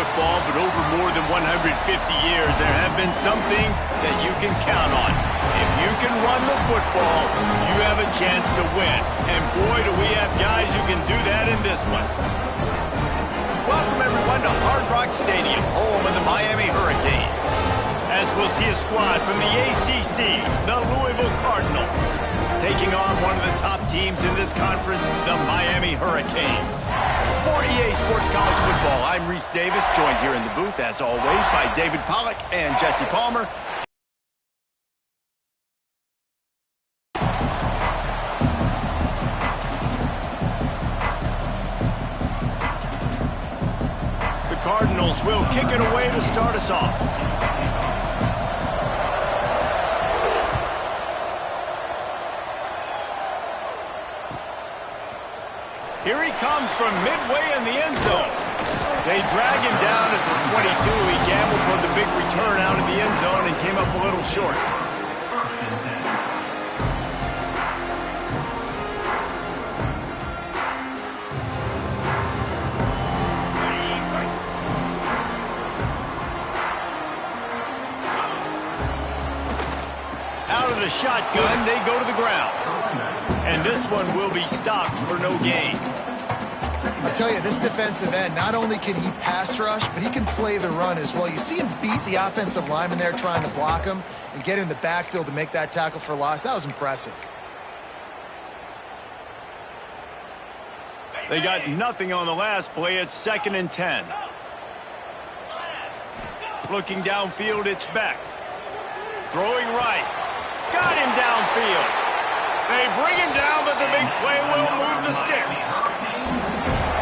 football, but over more than 150 years, there have been some things that you can count on. If you can run the football, you have a chance to win. And boy, do we have guys who can do that in this one. Welcome, everyone, to Hard Rock Stadium, home of the Miami Hurricanes. As we'll see a squad from the ACC, the Louisville Cardinals, taking on one of the top teams in this conference, the Miami Hurricanes. For EA Sports College Football, I'm Reese Davis, joined here in the booth, as always, by David Pollack and Jesse Palmer. The Cardinals will kick it away to start us off. Here he comes from midway in the end zone. They drag him down at the 22. He gambled for the big return out of the end zone and came up a little short. Out of the shotgun, they go to the ground. And this one will be stopped for no gain. I'll tell you, this defensive end, not only can he pass rush, but he can play the run as well. You see him beat the offensive lineman there trying to block him and get in the backfield to make that tackle for loss. That was impressive. They got nothing on the last play. It's 2nd and 10. Looking downfield, it's back. Throwing right. Got him downfield. They bring him down, but the big play will move the sticks.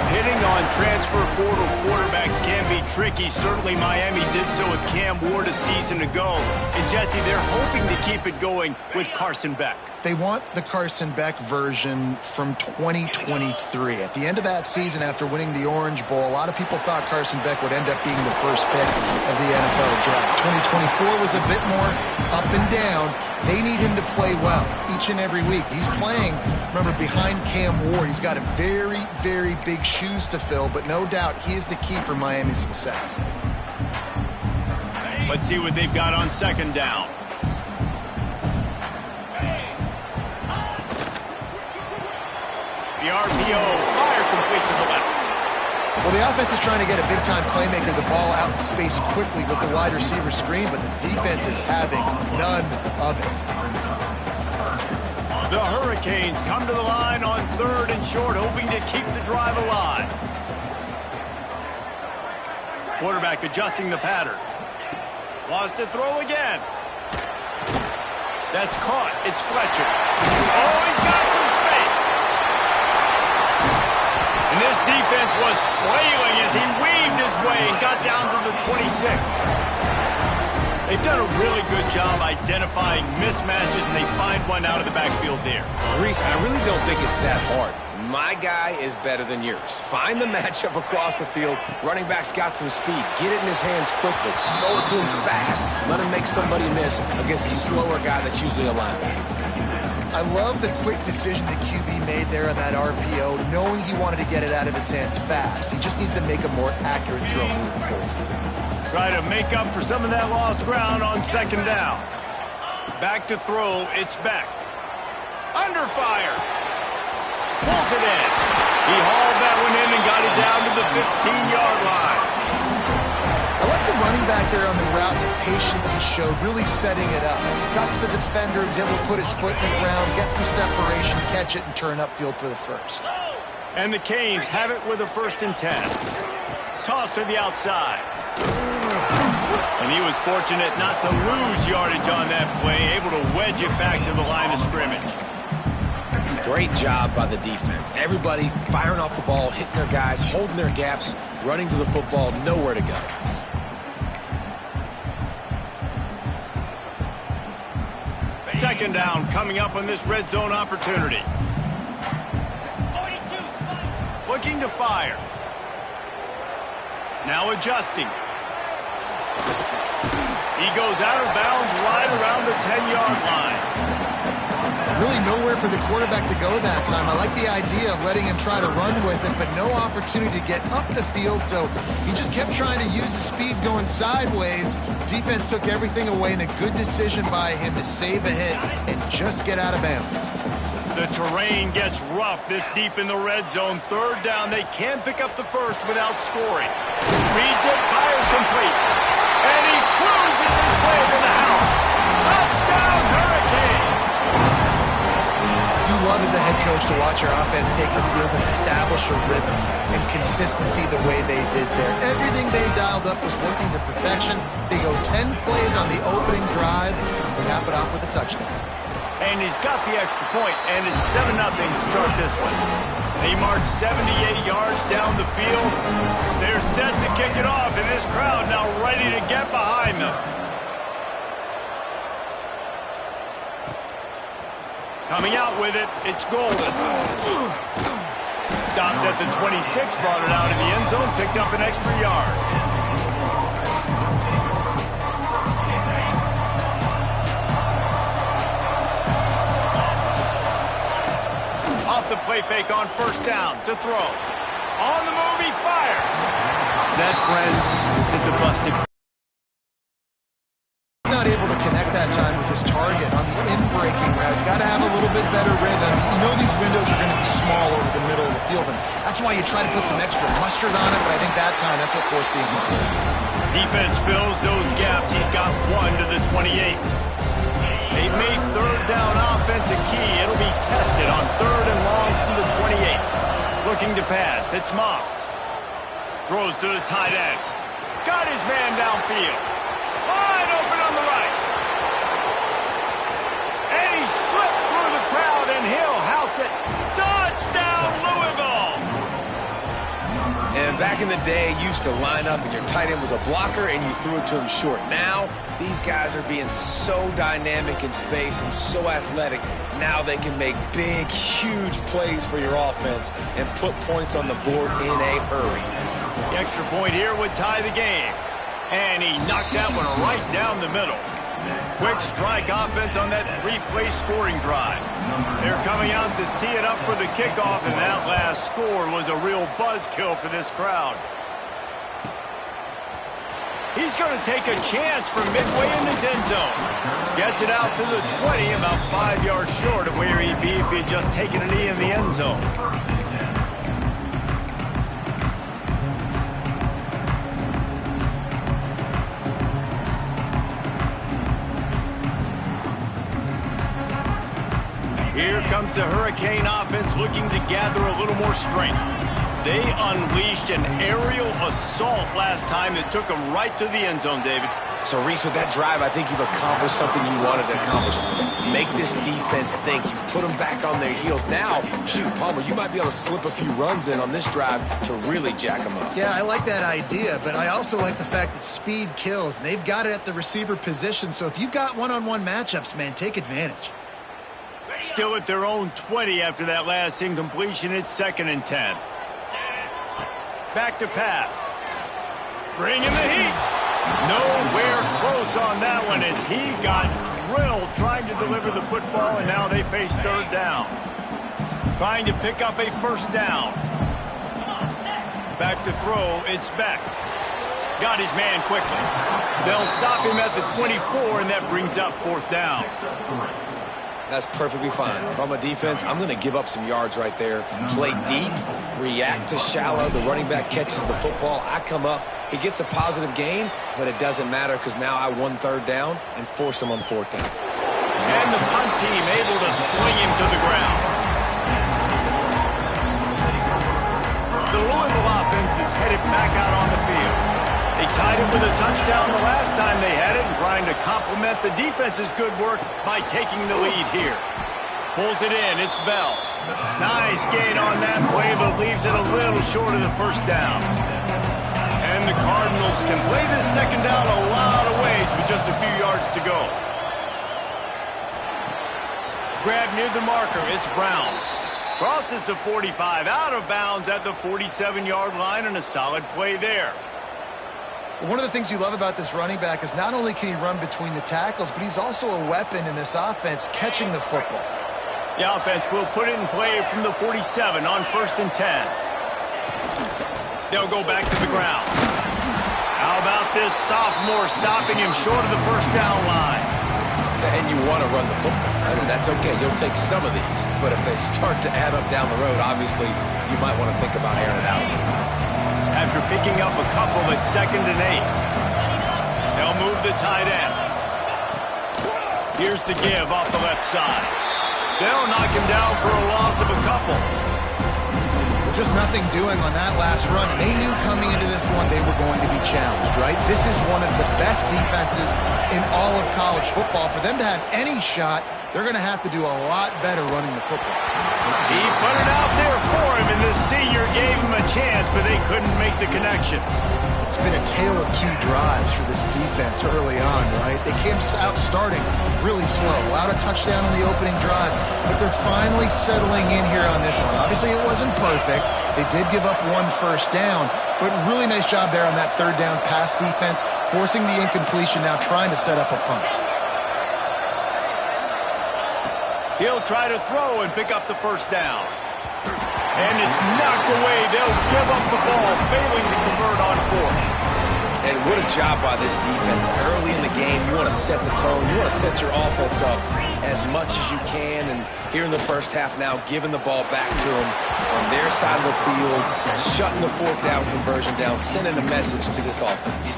Hitting on transfer portal quarterbacks can be tricky. Certainly Miami did so with Cam Ward a season ago. And Jesse, they're hoping to keep it going with Carson Beck. They want the Carson Beck version from 2023. At the end of that season, after winning the Orange Bowl, a lot of people thought Carson Beck would end up being the first pick of the NFL draft. 2024 was a bit more up and down. They need him to play well each and every week. He's playing, remember, behind Cam Ward. He's got a very, very big shoes to fill, but no doubt he is the key for Miami's success. Let's see what they've got on 2nd down. The RPO, fire complete to the left. Well, the offense is trying to get a big-time playmaker the ball out in space quickly with the wide receiver screen, but the defense is having none of it. The Hurricanes come to the line on 3rd and short, hoping to keep the drive alive. Quarterback adjusting the pattern. Wants to throw again. That's caught. It's Fletcher. Oh, he's got some space. And this defense was flailing as he weaved his way and got down to the 26. They've done a really good job identifying mismatches, and they find one out of the backfield there. Reese, I really don't think it's that hard. My guy is better than yours. Find the matchup across the field. Running back's got some speed. Get it in his hands quickly. Throw it to him fast. Let him make somebody miss against a slower guy that's usually a linebacker. I love the quick decision the QB made there on that RPO, knowing he wanted to get it out of his hands fast. He just needs to make a more accurate throw moving forward. Try to make up for some of that lost ground on 2nd down. Back to throw, it's back. Under fire. Pulls it in. He hauled that one in and got it down to the 15-yard line. I like the running back there on the route, the patience he showed, really setting it up. Got to the defender, was able to put his foot in the ground, get some separation, catch it, and turn upfield for the first. And the Canes have it with a 1st and 10. Toss to the outside. And he was fortunate not to lose yardage on that play, able to wedge it back to the line of scrimmage. Great job by the defense. Everybody firing off the ball, hitting their guys, holding their gaps, running to the football, nowhere to go. Second down coming up on this red zone opportunity. Looking to fire. Now adjusting. He goes out of bounds right around the 10-yard line. Really nowhere for the quarterback to go that time. I like the idea of letting him try to run with it, but no opportunity to get up the field, so he just kept trying to use the speed going sideways. Defense took everything away, and a good decision by him to save a hit and just get out of bounds. The terrain gets rough this deep in the red zone. Third down, they can pick up the first without scoring. Reads it, fires complete. And he cruises his way to the house. Touchdown, Hurricane! You love as a head coach to watch your offense take the field and establish a rhythm and consistency the way they did there. Everything they dialed up was working to perfection. They go 10 plays on the opening drive and cap it off with a touchdown. And he's got the extra point, and it's 7-0 to start this one. They march 78 yards down the field. They're set to kick it off, and this crowd now ready to get behind them. Coming out with it, it's Golden. Stopped at the 26, brought it out in the end zone, picked up an extra yard. The play fake on first down to throw. On the move, he fires. That, friends, is a busted. Not able to connect that time with his target on the in-breaking route. You got to have a little bit better rhythm. You know these windows are going to be small over the middle of the field, and that's why you try to put some extra mustard on it, but I think that time that's what forced the incomplete. Defense fills those gaps. He's got one to the 28. They've made third down offense a key. It'll be tested on third and long from the 28. Looking to pass. It's Moss. Throws to the tight end. Got his man downfield. Wide open on the right. And he slipped through the crowd, and he'll house it. Touchdown, Louisville! And back in the day, you used to line up and your tight end was a blocker and you threw it to him short. Now, these guys are being so dynamic in space and so athletic. Now they can make big, huge plays for your offense and put points on the board in a hurry. The extra point here would tie the game. And he knocked that one right down the middle. Quick strike offense on that three-play scoring drive. They're coming out to tee it up for the kickoff, and that last score was a real buzzkill for this crowd. He's going to take a chance from midway in his end zone. Gets it out to the 20, about 5 yards short of where he'd be if he'd just taken a knee in the end zone. Here comes the Hurricane offense looking to gather a little more strength. They unleashed an aerial assault last time that took them right to the end zone, David. So, Reese, with that drive, I think you've accomplished something you wanted to accomplish. Make this defense think. You put them back on their heels. Now, shoot, Palmer, you might be able to slip a few runs in on this drive to really jack them up. Yeah, I like that idea, but I also like the fact that speed kills. And they've got it at the receiver position, so if you've got one-on-one matchups, man, take advantage. Still at their own 20 after that last incompletion. It's 2nd and 10. Back to pass. Bringing the heat. Nowhere close on that one as he got drilled trying to deliver the football, and now they face third down. Trying to pick up a first down. Back to throw. It's Beck. Got his man quickly. They'll stop him at the 24, and that brings up 4th down. That's perfectly fine. If I'm a defense, I'm going to give up some yards right there. Play deep, react to shallow. The running back catches the football. I come up. He gets a positive gain, but it doesn't matter because now I won third down and forced him on 4th down. And the punt team able to swing him to the ground. The Louisville offense is headed back out on the field. They tied it with a touchdown the last time they had it and trying to complement the defense's good work by taking the lead here. Pulls it in. It's Bell. Nice gain on that play, but leaves it a little short of the first down. And the Cardinals can play this second down a lot of ways with just a few yards to go. Grab near the marker. It's Brown. Crosses the 45, out of bounds at the 47-yard line, and a solid play there. One of the things you love about this running back is not only can he run between the tackles, but he's also a weapon in this offense catching the football. The offense will put it in play from the 47 on 1st and 10. They'll go back to the ground. How about this sophomore stopping him short of the first down line? And you want to run the football. I mean, that's okay. You'll take some of these. But if they start to add up down the road, obviously, you might want to think about airing it out. After picking up a couple at 2nd and 8. They'll move the tight end. Here's the give off the left side. They'll knock him down for a loss of a couple. Just nothing doing on that last run. They knew coming into this one they were going to be challenged, right? This is one of the best defenses in all of college football. For them to have any shot, they're going to have to do a lot better running the football. He put it out there for him, and the senior gave him a chance, but they couldn't make the connection. It's been a tale of two drives for this defense early on, right? They came out starting really slow, allowed a touchdown on the opening drive, but they're finally settling in here on this one. Obviously, it wasn't perfect. They did give up 1 first down, but really nice job there on that 3rd down pass defense, forcing the incompletion, now trying to set up a punt. He'll try to throw and pick up the first down. And it's knocked away. They'll give up the ball, failing to convert on 4th. And what a job by this defense. Early in the game, you want to set the tone. You want to set your offense up as much as you can. And here in the first half now, giving the ball back to them on their side of the field, shutting the 4th down conversion down, sending a message to this offense.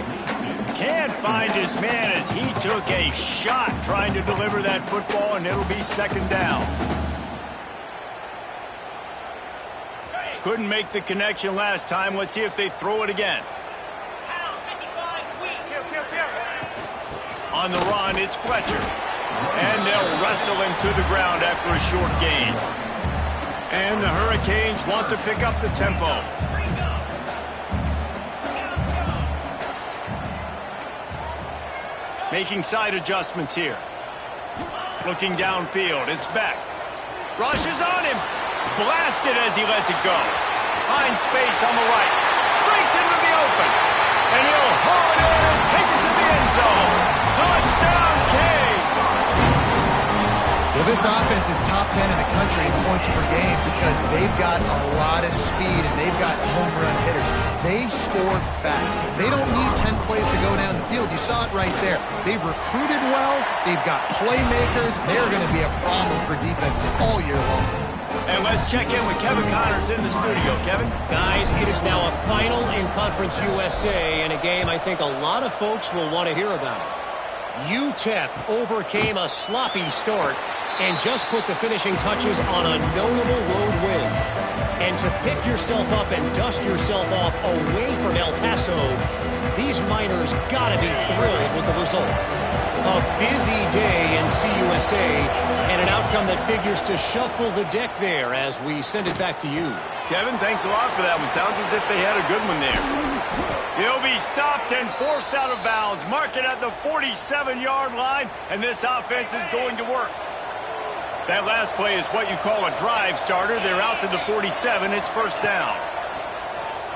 Can't find his man as he took a shot trying to deliver that football, and it'll be 2nd down. Couldn't make the connection last time. Let's see if they throw it again. On the run, it's Fletcher. And they'll wrestle him to the ground after a short gain. And the Hurricanes want to pick up the tempo. Making side adjustments here. Looking downfield, it's Beck. Rushes on him. Blasted as he lets it go. Finds space on the right. Breaks into the open. And he'll haul it in and take it to the end zone. Touchdown, Canes! Well, this offense is top 10 in the country in points per game because they've got a lot of speed and they've got home run hitters. They score fast. They don't need 10 plays to go down the field. You saw it right there. They've recruited well. They've got playmakers. They're going to be a problem for defenses all year long. And let's check in with Kevin Connors in the studio. Kevin? Guys, it is now a final in Conference USA and a game I think a lot of folks will want to hear about. UTEP overcame a sloppy start and just put the finishing touches on a notable road win. And to pick yourself up and dust yourself off away from El Paso, these Miners got to be thrilled with the result. A busy day in CUSA and an outcome that figures to shuffle the deck there as we send it back to you. Kevin, thanks a lot for that one. Sounds as if they had a good one there. He'll be stopped and forced out of bounds. Mark it at the 47-yard line, and this offense is going to work. That last play is what you call a drive starter. They're out to the 47. It's 1st down.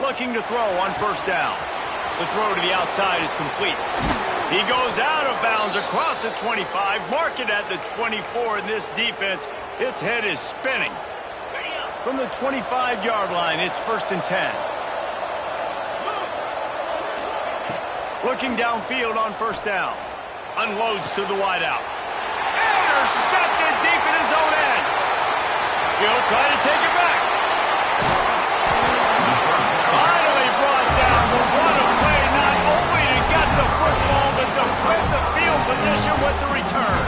Looking to throw on 1st down. The throw to the outside is complete. He goes out of bounds across the 25. Mark it at the 24. In this defense, its head is spinning. From the 25-yard line, it's 1st and 10. Looking downfield on 1st down. Unloads to the wideout. Intercepted deep in his own end. He'll try to take it back. Finally brought down, but what a play, not only to get the football, but to win the field position with the return.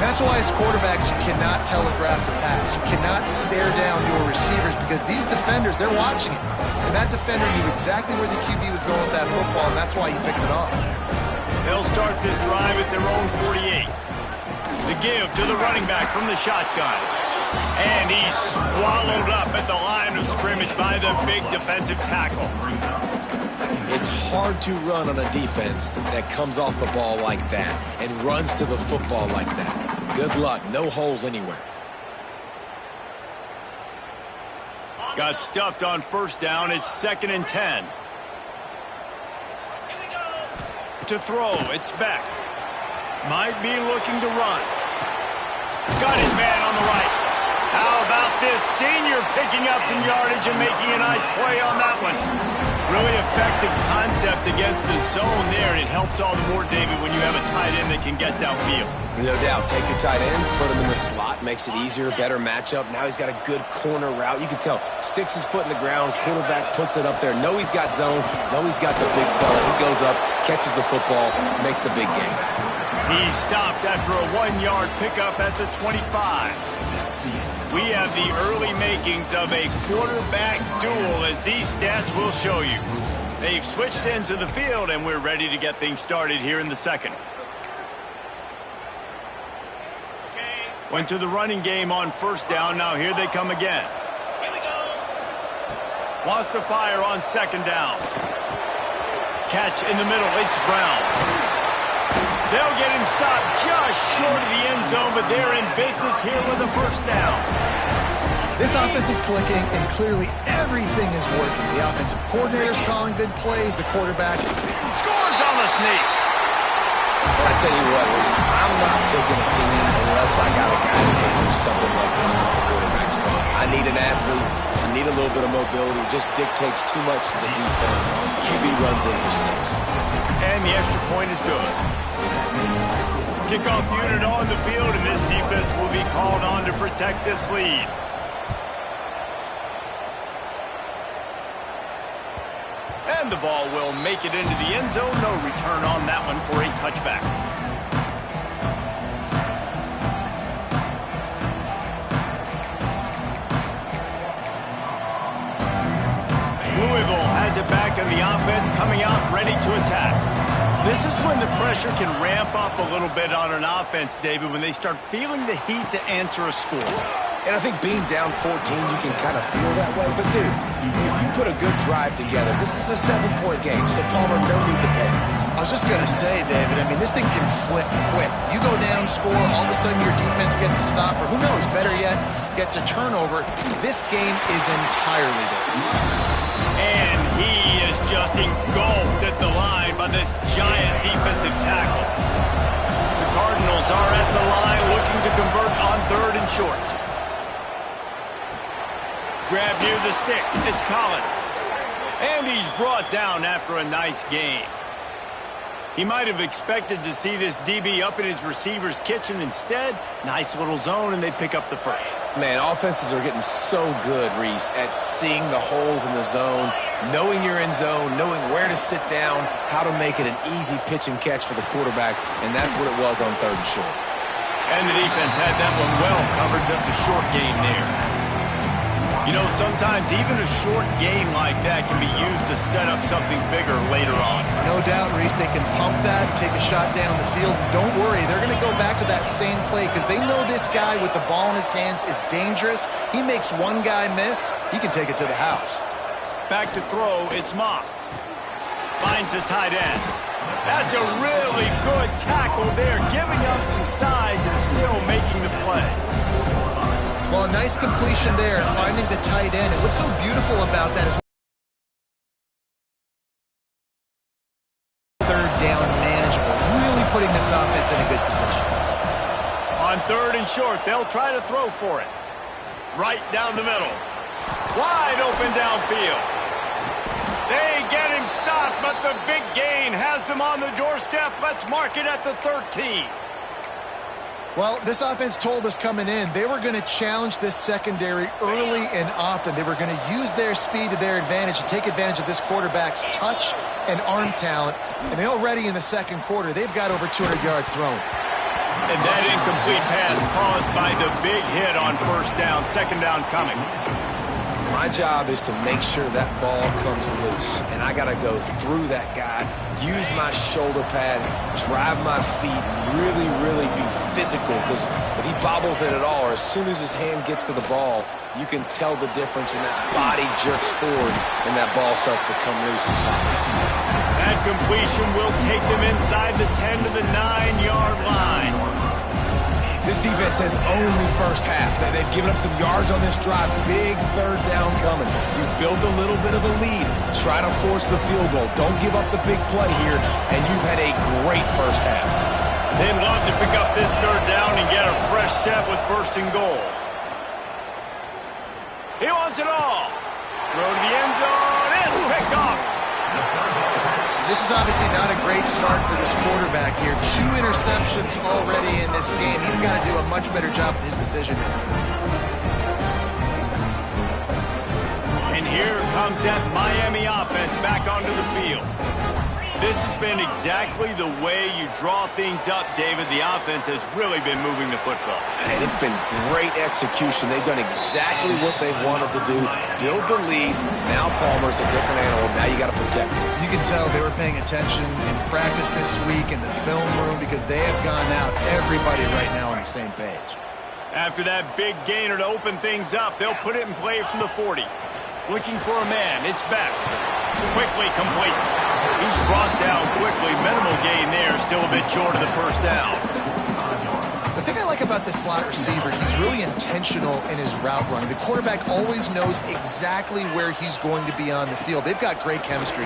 That's why as quarterbacks you cannot telegraph the pass. You cannot stare down your receivers because these defenders, they're watching it. And that defender knew exactly where the QB was going with that football, and that's why he picked it off. They'll start this drive at their own 48. The give to the running back from the shotgun. And he's swallowed up at the line of scrimmage by the big defensive tackle. It's hard to run on a defense that comes off the ball like that and runs to the football like that. Good luck. No holes anywhere. Got stuffed on 1st down. It's 2nd and 10. To throw, it's Beck. Might be looking to run. Got his man on the right. How about this senior picking up some yardage and making a nice play on that one? Really effective concept against the zone there, and it helps all the more, David, when you have a tight end that can get downfield. No doubt. Take your tight end, put him in the slot, makes it easier, better matchup. Now he's got a good corner route. You can tell. Sticks his foot in the ground, quarterback puts it up there. Know he's got zone, know he's got the big fella. He goes up, catches the football, makes the big game. He stopped after a 1-yard pickup at the 25. We have the early makings of a quarterback duel, as these stats will show you. They've switched into the field, and we're ready to get things started here in the second. Went to the running game on first down. Now here they come again. Here we go. Wants to fire on second down. Catch in the middle. It's Brown. They'll get him stopped just short of the end zone, but they're in business here with a first down. This offense is clicking, and clearly everything is working. The offensive coordinator's calling good plays. The quarterback scores on the sneak. I tell you what, I'm not picking a team unless I got a guy that can do something like this at the quarterback spot. I need an athlete. I need a little bit of mobility. It just dictates too much to the defense. QB runs in for 6. And the extra point is good. Kickoff unit on the field, and this defense will be called on to protect this lead. And the ball will make it into the end zone. No return on that one for a touchback. Louisville has it back in the offense, coming out ready to attack. This is when the pressure can ramp up a little bit on an offense, David, when they start feeling the heat to answer a score. And I think being down 14, you can kind of feel that way. But, dude, if you put a good drive together, this is a 7-point game, so Palmer, no need to panic. I was just going to say, David, I mean, this thing can flip quick. You go down, score, all of a sudden your defense gets a stop, or who knows, better yet, gets a turnover. This game is entirely different. And he is just engulfed at the line by this giant defensive tackle. The Cardinals are at the line looking to convert on 3rd and short. Grab near the sticks. It's Collins. And he's brought down after a nice gain. He might have expected to see this DB up in his receiver's kitchen. Instead, nice little zone, and they pick up the first. Man, offenses are getting so good, Reese, at seeing the holes in the zone, knowing you're in zone, knowing where to sit down, how to make it an easy pitch and catch for the quarterback, and that's what it was on 3rd and short. And the defense had that one well covered, just a short gain there. You know, sometimes even a short game like that can be used to set up something bigger later on. No doubt, Reese, they can pump that, take a shot down the field. Don't worry, they're going to go back to that same play because they know this guy with the ball in his hands is dangerous. He makes one guy miss, he can take it to the house. Back to throw, it's Moss. Finds the tight end. That's a really good tackle there, giving up some size and still making the play. Well, a nice completion there, finding the tight end. And what's so beautiful about that is 3rd down manageable, really putting this offense in a good position. On 3rd and short, they'll try to throw for it. Right down the middle. Wide open downfield. They get him stopped, but the big gain has them on the doorstep. Let's mark it at the 13. Well, this offense told us coming in they were going to challenge this secondary early and often. They were going to use their speed to their advantage and take advantage of this quarterback's touch and arm talent. And already in the second quarter, they've got over 200 yards thrown. And that incomplete pass caused by the big hit on first down. Second down coming. My job is to make sure that ball comes loose, and I got to go through that guy, use my shoulder pad, drive my feet, really, really be physical, because if he bobbles it at all, or as soon as his hand gets to the ball, you can tell the difference when that body jerks forward and that ball starts to come loose and pop. That completion will take them inside the 10 to the 9-yard line. This defense has only first half. They've given up some yards on this drive. Big 3rd down coming. You've built a little bit of a lead. Try to force the field goal. Don't give up the big play here, and you've had a great first half. They'd love to pick up this third down and get a fresh set with 1st and goal. He wants it all. Throw to the end zone. It's picked off. This is obviously not a great start for this quarterback here. 2 interceptions already in this game. He's got to do a much better job with his decision. And here comes that Miami offense back onto the field. This has been exactly the way you draw things up, David. The offense has really been moving the football. And it's been great execution. They've done exactly what they've wanted to do. Build the lead. Now Palmer's a different animal. Now you got to protect him. You can tell they were paying attention in practice this week in the film room because they have gone out, everybody right now on the same page. After that big gainer to open things up, they'll put it in play from the 40. Looking for a man. It's back. Quickly complete. He's brought down quickly. Minimal gain there. Still a bit short of the 1st down. The thing I like about this slot receiver, he's really intentional in his route running. The quarterback always knows exactly where he's going to be on the field. They've got great chemistry.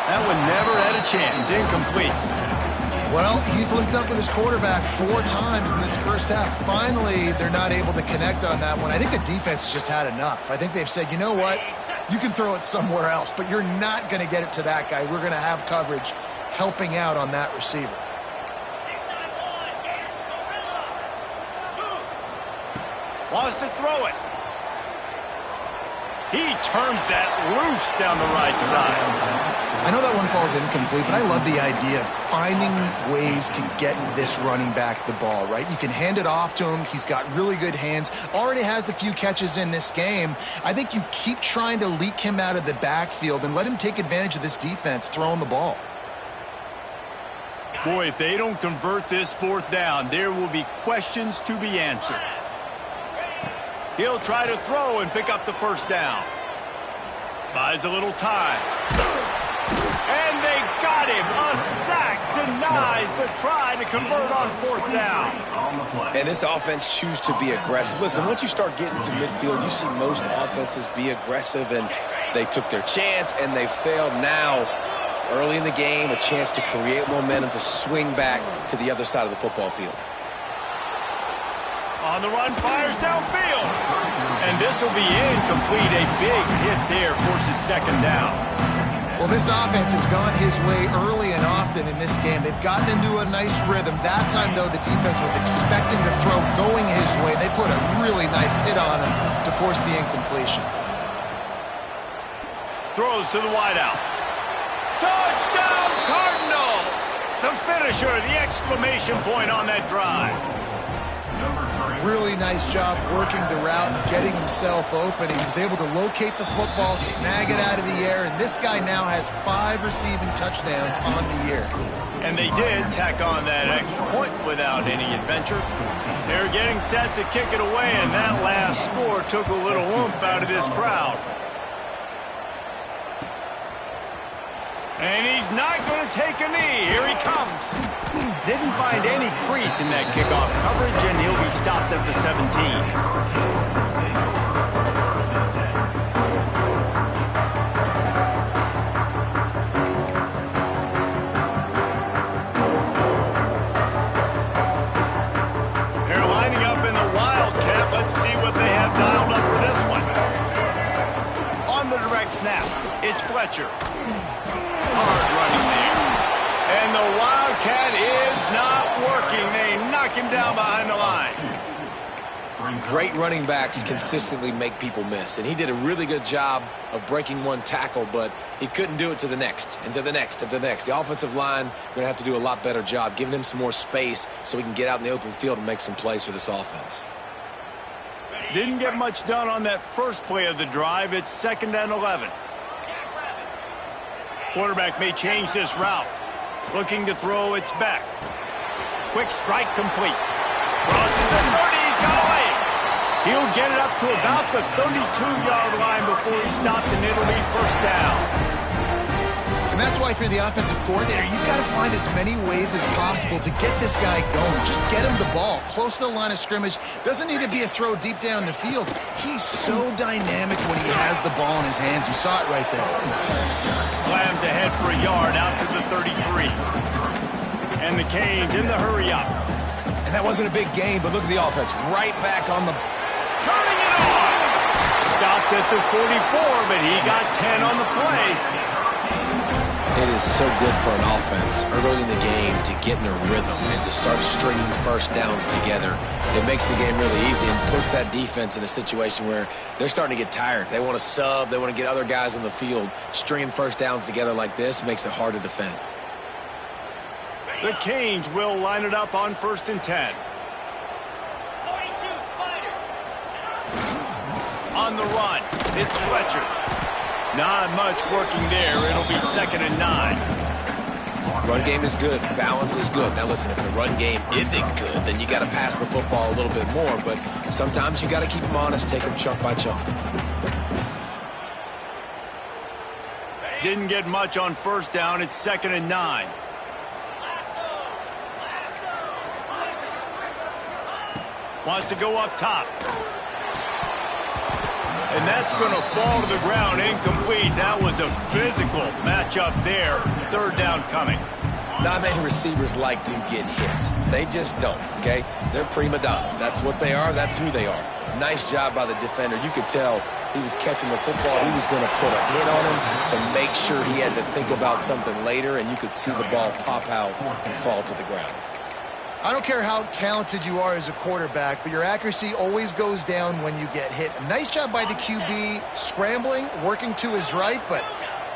That one never had a chance. Incomplete. Well, he's linked up with his quarterback 4 times in this first half. Finally, they're not able to connect on that one. I think the defense just had enough. I think they've said, you know what? You can throw it somewhere else, but you're not going to get it to that guy. We're going to have coverage helping out on that receiver. Wants to throw it. He turns that loose down the right side. I know that one falls incomplete, but I love the idea of finding ways to get this running back the ball, right? You can hand it off to him. He's got really good hands. Already has a few catches in this game. I think you keep trying to leak him out of the backfield and let him take advantage of this defense throwing the ball. Boy, if they don't convert this 4th down, there will be questions to be answered. He'll try to throw and pick up the 1st down. Buys a little time. And they got him. A sack denies the try to convert on 4th down. And this offense chooses to be aggressive. Listen, once you start getting to midfield, you see most offenses be aggressive, and they took their chance, and they failed. Now, early in the game, a chance to create momentum to swing back to the other side of the football field. On the run, fires downfield. And this will be incomplete. A big hit there forces 2nd down. Well, this offense has gone his way early and often in this game. They've gotten into a nice rhythm. That time, though, the defense was expecting the throw going his way. They put a really nice hit on him to force the incompletion. Throws to the wideout. Touchdown, Cardinals! The finisher, the exclamation point on that drive. Really nice job working the route and getting himself open. He was able to locate the football, snag it out of the air, and this guy now has 5 receiving touchdowns on the year. And they did tack on that extra point without any adventure. They're getting set to kick it away, and that last score took a little oomph out of this crowd. And he's not going to take a knee. Here he comes. Didn't find any crease in that kickoff coverage, and he'll be stopped at the 17. Snap. It's Fletcher. Hard running there. And the Wildcat is not working. They knock him down behind the line. Great running backs consistently make people miss, and he did a really good job of breaking one tackle, but he couldn't do it to the next, and to the next, and to the next. The offensive line going to have to do a lot better job giving him some more space so he can get out in the open field and make some plays for this offense. Didn't get much done on that first play of the drive. It's 2nd and 11. Quarterback may change this route. Looking to throw, it's back. Quick strike complete. Crosses the 30, he's got away. He'll get it up to about the 32-yard line before he's stopped, and it'll be 1st down. And that's why, if you're the offensive coordinator, you've got to find as many ways as possible to get this guy going. Just get him the ball close to the line of scrimmage. Doesn't need to be a throw deep down the field. He's so dynamic when he has the ball in his hands. You saw it right there. Slams ahead for a yard out to the 33. And the Canes in the hurry-up. And that wasn't a big gain, but look at the offense. Right back on the... Turning it on! Stopped at the 44, but he got 10 on the play. It is so good for an offense early in the game to get in a rhythm and to start stringing first downs together. It makes the game really easy and puts that defense in a situation where they're starting to get tired. They want to sub. They want to get other guys on the field. Stringing first downs together like this makes it hard to defend. The Canes will line it up on 1st and 10. 42 Spider. On the run, it's Fletcher. Not much working there. It'll be 2nd and 9. Run game is good. Balance is good. Now listen, if the run game isn't good, then you got to pass the football a little bit more. But sometimes you got to keep them honest, take them chunk by chunk. Didn't get much on 1st down. It's 2nd and 9. Wants to go up top. And that's going to fall to the ground, incomplete. That was a physical matchup there. 3rd down coming. Not many receivers like to get hit. They just don't, okay? They're prima donnas. That's what they are. That's who they are. Nice job by the defender. You could tell he was catching the football. He was going to put a hit on him to make sure he had to think about something later, and you could see the ball pop out and fall to the ground. I don't care how talented you are as a quarterback, but your accuracy always goes down when you get hit. Nice job by the QB scrambling, working to his right, but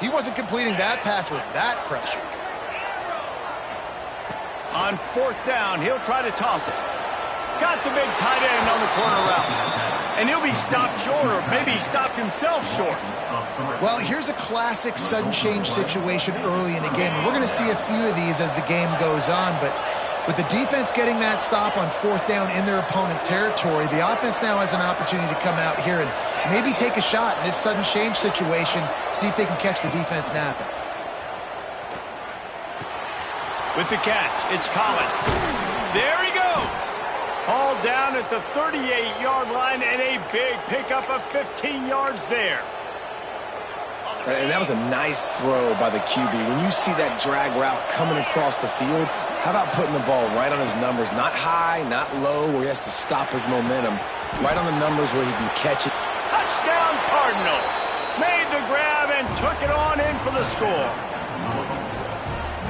he wasn't completing that pass with that pressure. On 4th down, he'll try to toss it. Got the big tight end on the corner route. And he'll be stopped short, or maybe he stopped himself short. Well, here's a classic sudden change situation early in the game. We're going to see a few of these as the game goes on, but with the defense getting that stop on 4th down in their opponent territory, the offense now has an opportunity to come out here and maybe take a shot in this sudden change situation, see if they can catch the defense napping. With the catch, it's Collins. There he goes. All down at the 38-yard line, and a big pickup of 15 yards there. And that was a nice throw by the QB. When you see that drag route coming across the field, how about putting the ball right on his numbers? Not high, not low, where he has to stop his momentum. Right on the numbers where he can catch it. Touchdown Cardinals. Made the grab and took it on in for the score.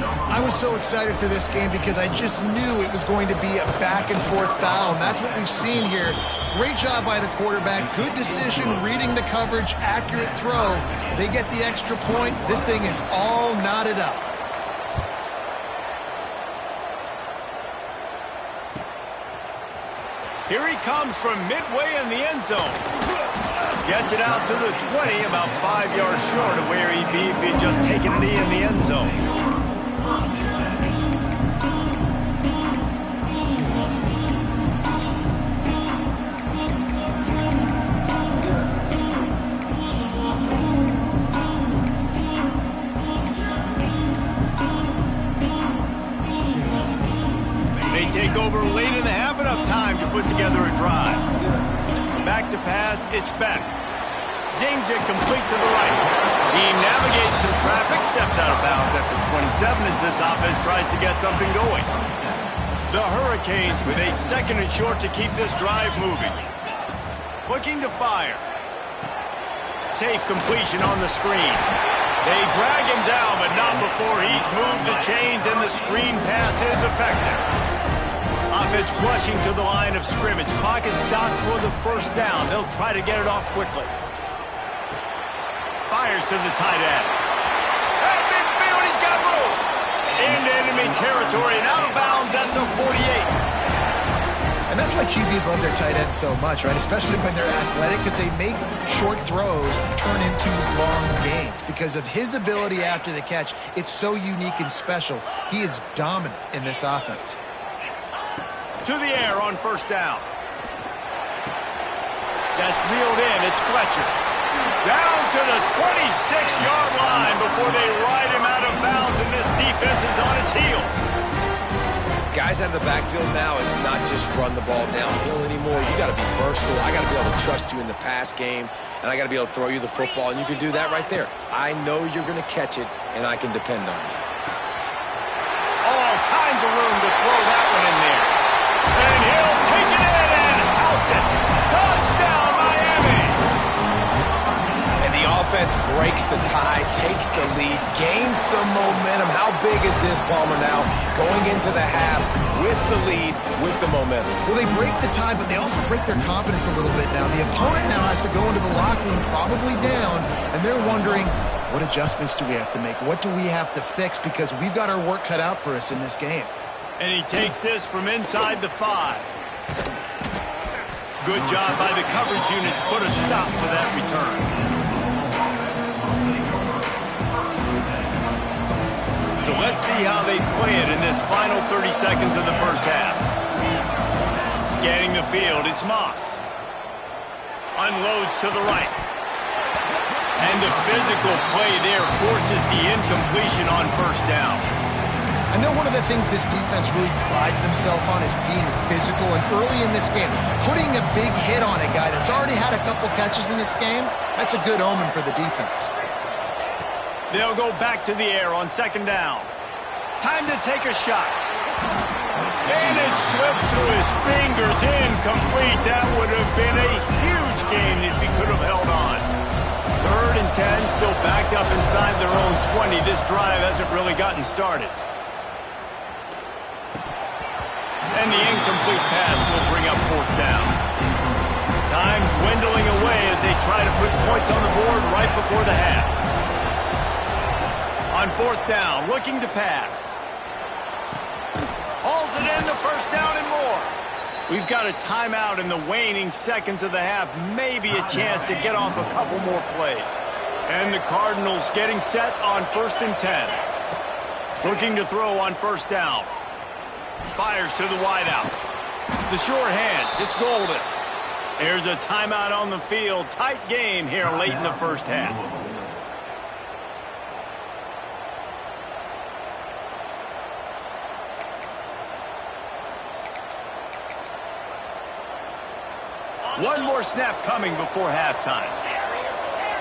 I was so excited for this game because I just knew it was going to be a back-and-forth battle, and that's what we've seen here. Great job by the quarterback. Good decision, reading the coverage, accurate throw. They get the extra point. This thing is all knotted up. Here he comes from midway in the end zone. Gets it out to the 20, about 5 yards short of where he'd be if he'd just taken a knee in the end zone. They take over late in the half, enough time to put together a drive. Back to pass, it's back. Zings it complete to the right. He navigates some traffic, steps out of bounds at the 27 as this offense tries to get something going. The Hurricanes with a 2nd and short to keep this drive moving. Looking to fire. Safe completion on the screen. They drag him down, but not before he's moved the chains, and the screen pass is effective. Offense rushing to the line of scrimmage. Clock is stopped for the 1st down. They'll try to get it off quickly. Fires to the tight end. At midfield, he's got room. Into enemy territory and out of bounds at the 48. And that's why QBs love their tight ends so much, right? Especially when they're athletic, because they make short throws turn into long gains. Because of his ability after the catch, it's so unique and special. He is dominant in this offense. To the air on 1st down. That's reeled in. It's Fletcher. Down to the 26-yard line before they ride him out of bounds, and this defense is on its heels. Guys out of the backfield now, it's not just run the ball downhill anymore. You got to be versatile. I got to be able to trust you in the pass game, and I got to be able to throw you the football, and you can do that right there. I know you're going to catch it, and I can depend on you. All kinds of room to throw that one in there. And he'll take it in and house it. Touchdown, Miami! And the offense breaks the tie, takes the lead, gains some momentum. How big is this, Palmer, now? Going into the half with the lead, with the momentum. Well, they break the tie, but they also break their confidence a little bit now. The opponent now has to go into the locker room probably down, and they're wondering, what adjustments do we have to make? What do we have to fix? Because we've got our work cut out for us in this game. And he takes this from inside the 5. Good job by the coverage unit to put a stop to that return. So let's see how they play it in this final 30 seconds of the first half. Scanning the field, it's Moss. Unloads to the right. And the physical play there forces the incompletion on first down. I know one of the things this defense really prides themselves on is being physical, and early in this game, putting a big hit on a guy that's already had a couple catches in this game, that's a good omen for the defense. They'll go back to the air on second down. Time to take a shot. And it slips through his fingers, incomplete. That would have been a huge gain if he could have held on. 3rd and 10, still backed up inside their own 20. This drive hasn't really gotten started. And the incomplete pass will bring up 4th down. Time dwindling away as they try to put points on the board right before the half. On 4th down, looking to pass. Hauls it in, the first down and more. We've got a timeout in the waning seconds of the half. Maybe a chance to get off a couple more plays. And the Cardinals getting set on 1st and 10. Looking to throw on 1st down. Fires to the wideout. The sure hands, it's golden. There's a timeout on the field. Tight game here late in the first half. One more snap coming before halftime.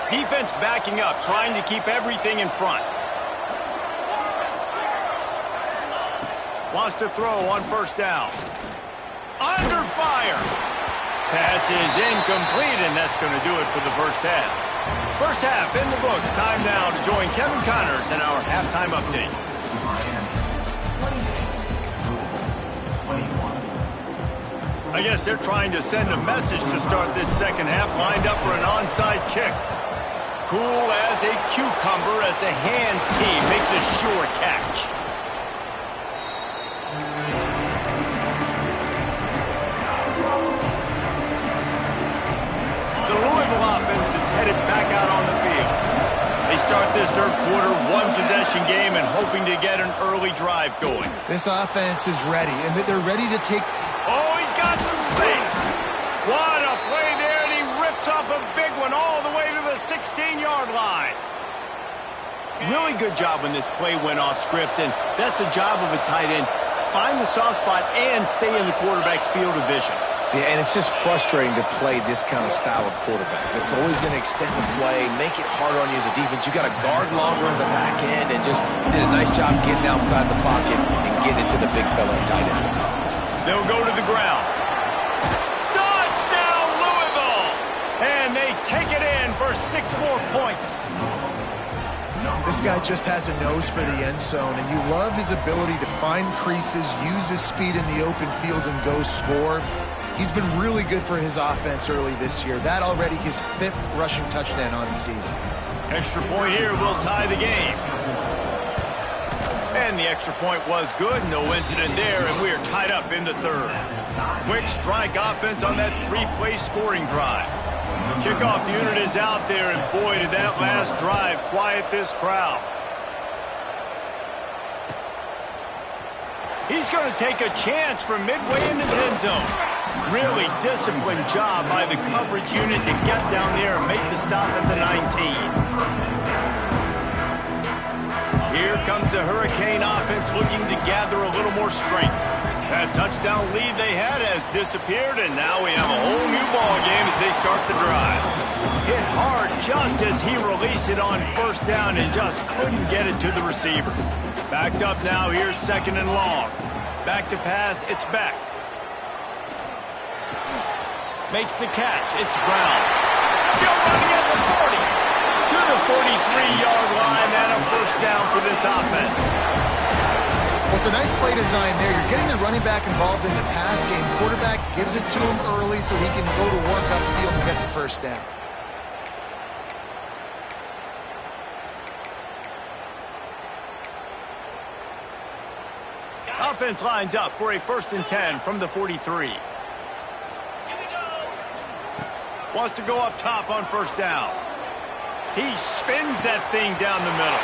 Defense backing up, trying to keep everything in front. Wants to throw on 1st down. Under fire. Pass is incomplete, and that's going to do it for the first half. First half in the books. Time now to join Kevin Connors in our halftime update. I guess they're trying to send a message to start this second half, lined up for an onside kick. Cool as a cucumber as the hands team makes a sure catch. The Louisville offense is headed back out on the field. They start this third quarter one-possession game and hoping to get an early drive going. This offense is ready, and they're ready to take... Oh, he's got some space. What a play there, and he rips off a big one all the way to the 16-yard line. Really good job when this play went off script, and that's the job of a tight end. Find the soft spot and stay in the quarterback's field of vision. Yeah, and it's just frustrating to play this kind of style of quarterback. It's always going to extend the play, make it harder on you as a defense. You got to guard longer in the back end, and just did a nice job getting outside the pocket and getting into the big fella tight end. They'll go to the ground. Touchdown, Louisville! And they take it in for 6 more points. This guy just has a nose for the end zone, and you love his ability to find creases, use his speed in the open field, and go score. He's been really good for his offense early this year. That already his 5th rushing touchdown on the season. Extra point here will tie the game. And the extra point was good. No incident there, and we are tied up in the third. Quick strike offense on that 3-play scoring drive. The kickoff unit is out there, and boy, did that last drive quiet this crowd. He's going to take a chance from midway in his end zone. Really disciplined job by the coverage unit to get down there and make the stop at the 19. Here comes the Hurricane offense looking to gather a little more strength. That touchdown lead they had has disappeared, and now we have a whole new ball game as they start the drive. Hit hard just as he released it on 1st down and just couldn't get it to the receiver. Backed up now, here's 2nd and long. Back to pass, it's Beck. Makes the catch, it's Brown. Still running at the 40. To the 43-yard line and a first down for this offense. Well, it's a nice play design there. You're getting the running back involved in the pass game. Quarterback gives it to him early so he can go to work upfield and get the first down. Offense lines up for a 1st and 10 from the 43. Wants to go up top on first down. He spins that thing down the middle.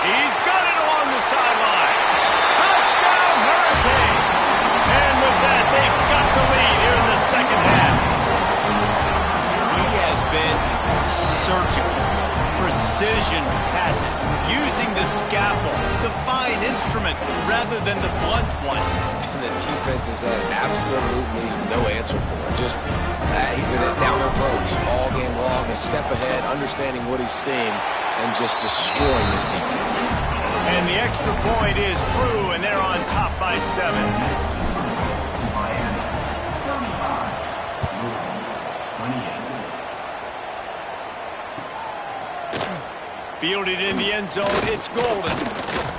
He's got it along the sideline. Touchdown, Hurricane! And with that, they've got the lead here in the second half. He has been surgical. Precision passes, using the scalpel, the fine instrument, rather than the blunt one. And the defense has had absolutely no answer for him. Just, he's been down their throats all game long, a step ahead, understanding what he's seeing, and just destroying this defense. And the extra point is true, and they're on top by 7. Fielded in the end zone, it's Golden.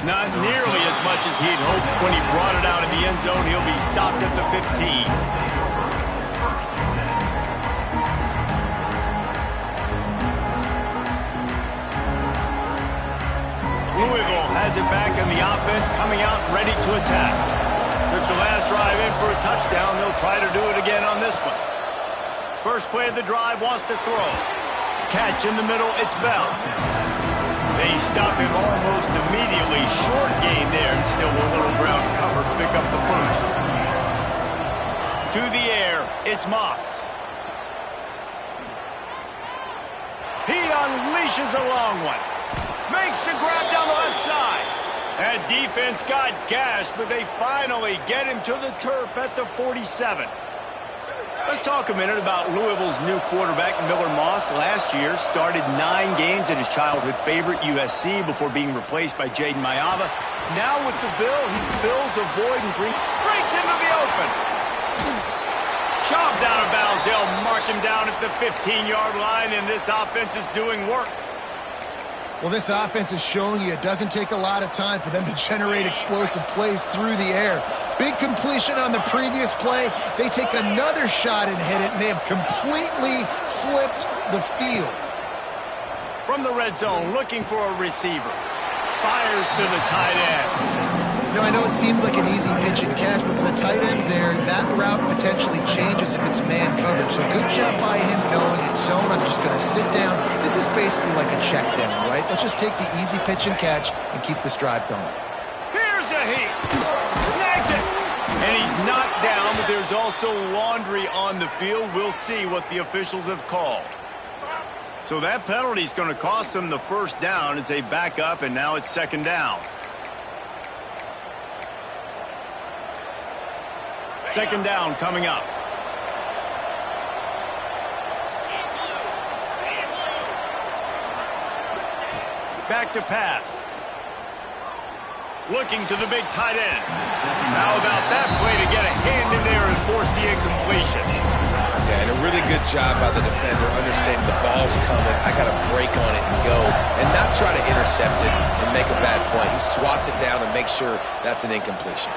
Not nearly as much as he'd hoped when he brought it out of the end zone. He'll be stopped at the 15. Louisville has it back in the offense, coming out ready to attack. Took the last drive in for a touchdown. They'll try to do it again on this one. First play of the drive, wants to throw. Catch in the middle, it's Bell. They stop him almost immediately. Short gain there, and still a little ground cover to pick up the first. To the air, it's Moss. He unleashes a long one. Makes the grab down the left side. That defense got gashed, but they finally get him to the turf at the 47. Let's talk a minute about Louisville's new quarterback, Miller Moss. Last year, started 9 games at his childhood favorite, USC, before being replaced by Jaden Mayava. Now with the Bill, he fills a void and breaks into the open. Shoved out of bounds. They'll mark him down at the 15-yard line, and this offense is doing work. Well, this offense is showing you it doesn't take a lot of time for them to generate explosive plays through the air. Big completion on the previous play. They take another shot and hit it, and they have completely flipped the field. From the red zone, looking for a receiver. Fires to the tight end. Now, I know it seems like an easy pitch and catch, but for the tight end there, that route potentially changes if it's man coverage. So good job by him knowing it's zone. I'm just going to sit down. This is basically like a check down, right? Let's just take the easy pitch and catch and keep this drive going. Here's a heat. Snags it. And he's knocked down, but there's also laundry on the field. We'll see what the officials have called. So that penalty is going to cost them the first down as they back up, and now it's second down. Second down coming up. Back to pass. Looking to the big tight end. How about that play to get a hand in there and force the incompletion? Yeah, and a really good job by the defender understanding the ball's coming. I got to break on it and go, and not try to intercept it and make a bad play. He swats it down and makes sure that's an incompletion.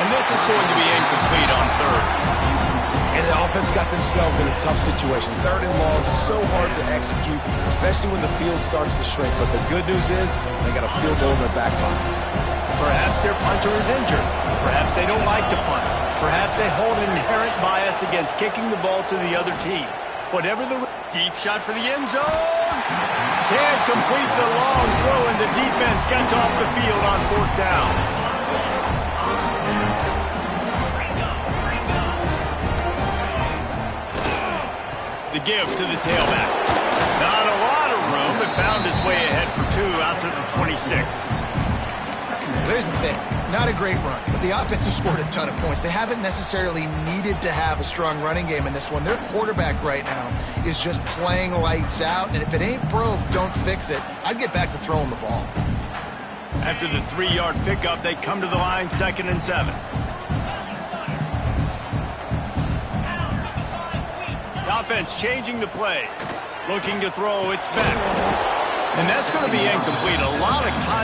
And this is going to be incomplete on third. And the offense got themselves in a tough situation. Third and long, so hard to execute, especially when the field starts to shrink. But the good news is they got a field goal in their back pocket. Perhaps their punter is injured. Perhaps they don't like to punt. Perhaps they hold an inherent bias against kicking the ball to the other team. Whatever the deep shot for the end zone. Can't complete the long throw, and the defense gets off the field on fourth down. The give to the tailback. Not a lot of room, but found his way ahead for 2 out to the 26. There's the thing. Not a great run, but the offense has scored a ton of points. They haven't necessarily needed to have a strong running game in this one. Their quarterback right now is just playing lights out, and if it ain't broke, don't fix it. I'd get back to throwing the ball. After the 3-yard pickup, they come to the line 2nd and 7. The offense changing the play. Looking to throw, it's back. And that's going to be incomplete. A lot of contact.